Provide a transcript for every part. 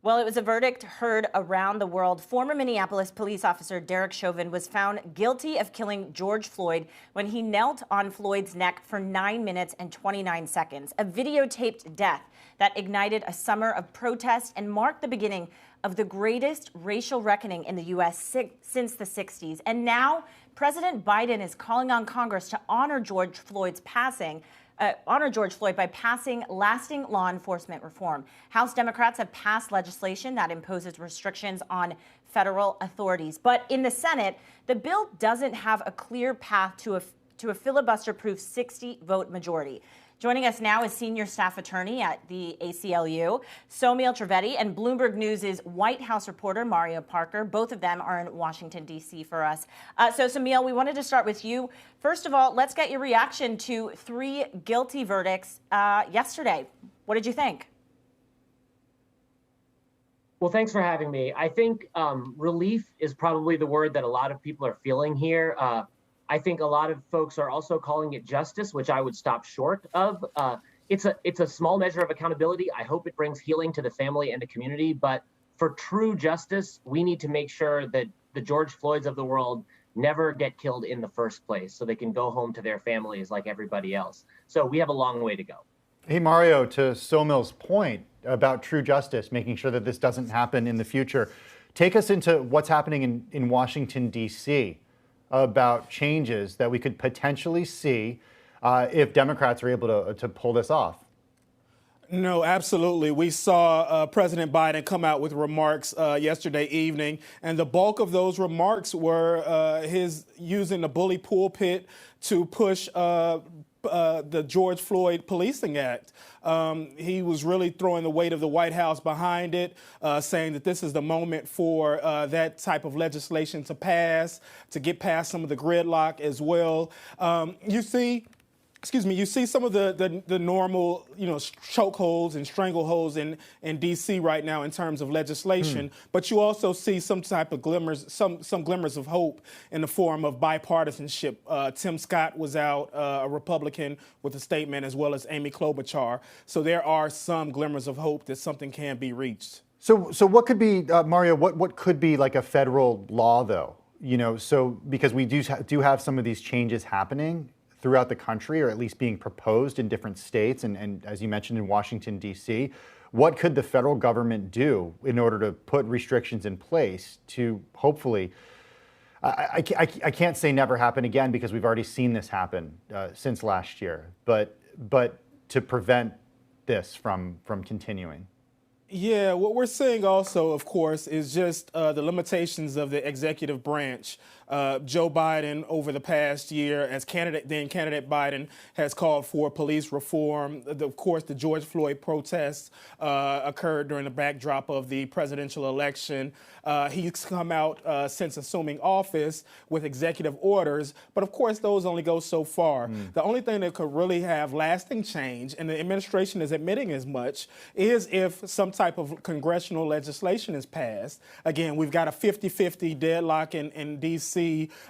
Well, it was a verdict heard around the world. Former Minneapolis police officer Derek Chauvin was found guilty of killing George Floyd when he knelt on Floyd's neck for 9 minutes and 29 seconds. A videotaped death that ignited a summer of protest and marked the beginning of the greatest racial reckoning in the U.S. since the 60s. And now President Biden is calling on Congress to honor George Floyd by passing lasting law enforcement reform. House Democrats have passed legislation that imposes restrictions on federal authorities. But in the Senate, the bill doesn't have a clear path to a filibuster-proof 60-vote majority. Joining us now is senior staff attorney at the ACLU, Soumil Trivedi, and Bloomberg News' White House reporter, Mario Parker. Both of them are in Washington, D.C. for us. So, Soumil, we wanted to start with you. First of all, let's get your reaction to 3 guilty verdicts yesterday. What did you think? Well, thanks for having me. I think relief is probably the word that a lot of people are feeling here. I think a lot of folks are also calling it justice, which I would stop short of. It's a small measure of accountability. I hope it brings healing to the family and the community. But for true justice, we need to make sure that the George Floyds of the world never get killed in the first place so they can go home to their families like everybody else. So we have a long way to go. Hey, Mario, to Soumil's point about true justice, making sure that this doesn't happen in the future, take us into what's happening in Washington, D.C., about changes that we could potentially see if Democrats are able to pull this off. No, absolutely. We saw President Biden come out with remarks yesterday evening, and the bulk of those remarks were his using the bully pulpit to push the George Floyd Policing Act. He was really throwing the weight of the White House behind it, saying that this is the moment for that type of legislation to pass, to get past some of the gridlock as well. You see some of the normal, chokeholds and strangleholds in D.C. right now in terms of legislation, but you also see some type of glimmers, some glimmers of hope in the form of bipartisanship. Tim Scott was out, a Republican, with a statement, as well as Amy Klobuchar. So there are some glimmers of hope that something can be reached. So what could be, Mario? What could be like a federal law, though? So because we do have some of these changes happening throughout the country, or at least being proposed in different states, and as you mentioned, in Washington, D.C., what could the federal government do in order to put restrictions in place to hopefully, I can't say never happen again, because we've already seen this happen since last year, but to prevent this from continuing? Yeah, what we're seeing also, of course, is just the limitations of the executive branch. Joe Biden, over the past year, as then candidate Biden, has called for police reform. Of course, the George Floyd protests occurred during the backdrop of the presidential election. He's come out since assuming office with executive orders, but of course, those only go so far. The only thing that could really have lasting change, and the administration is admitting as much, is if some type of congressional legislation is passed. Again, we've got a 50-50 deadlock in D.C.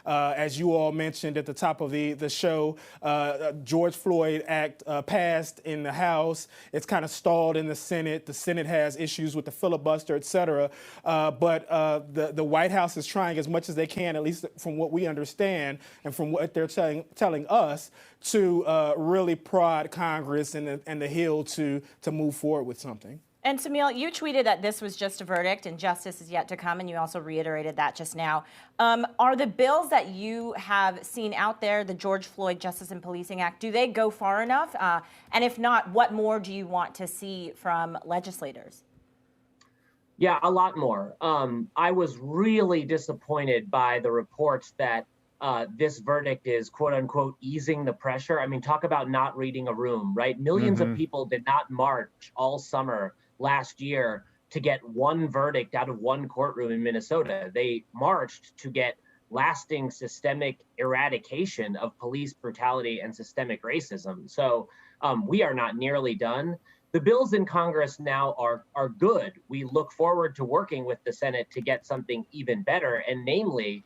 As you all mentioned at the top of the show, George Floyd Act passed in the House. It's kind of stalled in the Senate. The Senate has issues with the filibuster, et cetera. But the White House is trying as much as they can, at least from what we understand and from what they're telling us, to really prod Congress and the Hill to move forward with something. And Soumil, you tweeted that this was just a verdict and justice is yet to come, and you also reiterated that just now. Are the bills that you have seen out there, the George Floyd Justice and Policing Act, do they go far enough? And if not, what more do you want to see from legislators? Yeah, a lot more. I was really disappointed by the reports that this verdict is, quote unquote, easing the pressure. I mean, talk about not reading a room, right? Millions of people did not march all summer last year to get one verdict out of one courtroom in Minnesota. They marched to get lasting systemic eradication of police brutality and systemic racism. So we are not nearly done. The bills in Congress now are good. We look forward to working with the Senate to get something even better. And namely,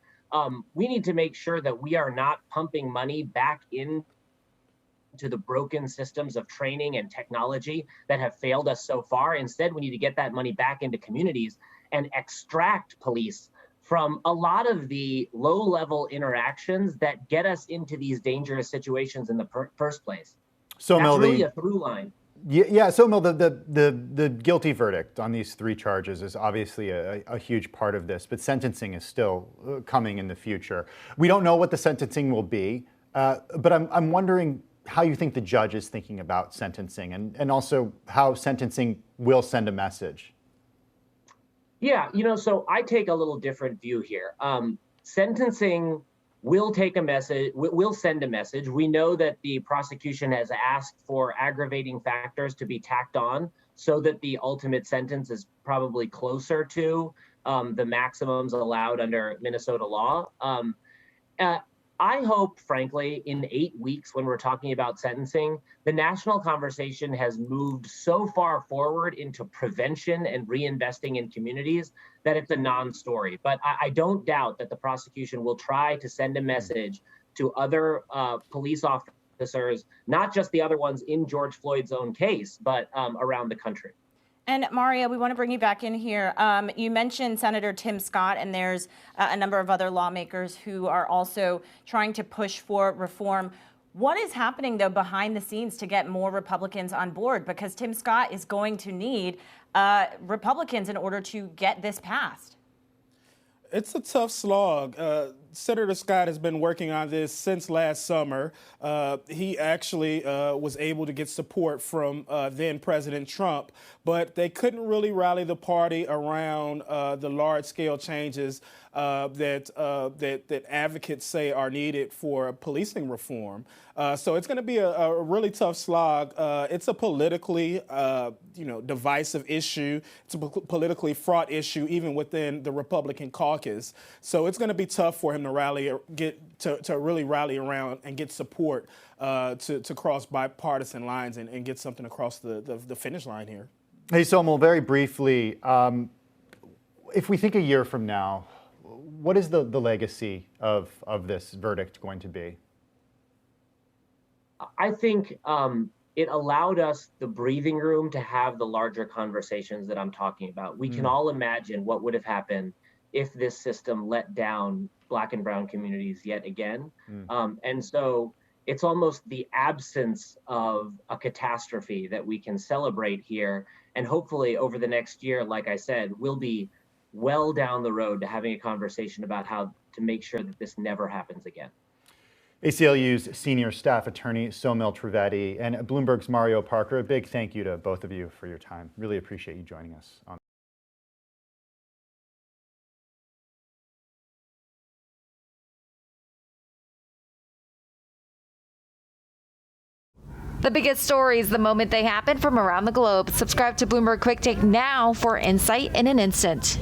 we need to make sure that we are not pumping money back in to the broken systems of training and technology that have failed us so far. Instead, we need to get that money back into communities and extract police from a lot of the low-level interactions that get us into these dangerous situations in the first place. So that's Mel, really a through line. Yeah, so Mel, the guilty verdict on these 3 charges is obviously a huge part of this, but sentencing is still coming in the future. We don't know what the sentencing will be, but I'm wondering how you think the judge is thinking about sentencing, and also how sentencing will send a message. Yeah, so I take a little different view here. Sentencing will take a message, will send a message. We know that the prosecution has asked for aggravating factors to be tacked on so that the ultimate sentence is probably closer to the maximums allowed under Minnesota law. I hope, frankly, in 8 weeks, when we're talking about sentencing, the national conversation has moved so far forward into prevention and reinvesting in communities that it's a non-story. But I don't doubt that the prosecution will try to send a message to other police officers, not just the other ones in George Floyd's own case, but around the country. And Mario, we want to bring you back in here. You mentioned Senator Tim Scott, and there's a number of other lawmakers who are also trying to push for reform. What is happening, though, behind the scenes to get more Republicans on board? Because Tim Scott is going to need Republicans in order to get this passed. It's a tough slog. Senator Scott has been working on this since last summer. He actually was able to get support from then President Trump, but they couldn't really rally the party around the large-scale changes that advocates say are needed for policing reform. So it's going to be a really tough slog. It's a politically, divisive issue. It's a politically fraught issue, even within the Republican caucus. So it's going to be tough for him to really rally around and get support to cross bipartisan lines and get something across the finish line here. Hey, Somel, very briefly, if we think a year from now, what is the legacy of this verdict going to be? I think it allowed us the breathing room to have the larger conversations that I'm talking about. We can all imagine what would have happened if this system let down Black and brown communities yet again. And so it's almost the absence of a catastrophe that we can celebrate here. And hopefully over the next year, like I said, we'll be well down the road to having a conversation about how to make sure that this never happens again. ACLU's senior staff attorney, Somel Trivedi, and Bloomberg's Mario Parker, a big thank you to both of you for your time. Really appreciate you joining us on the biggest stories the moment they happen from around the globe. Subscribe to Bloomberg Quick Take now for insight in an instant.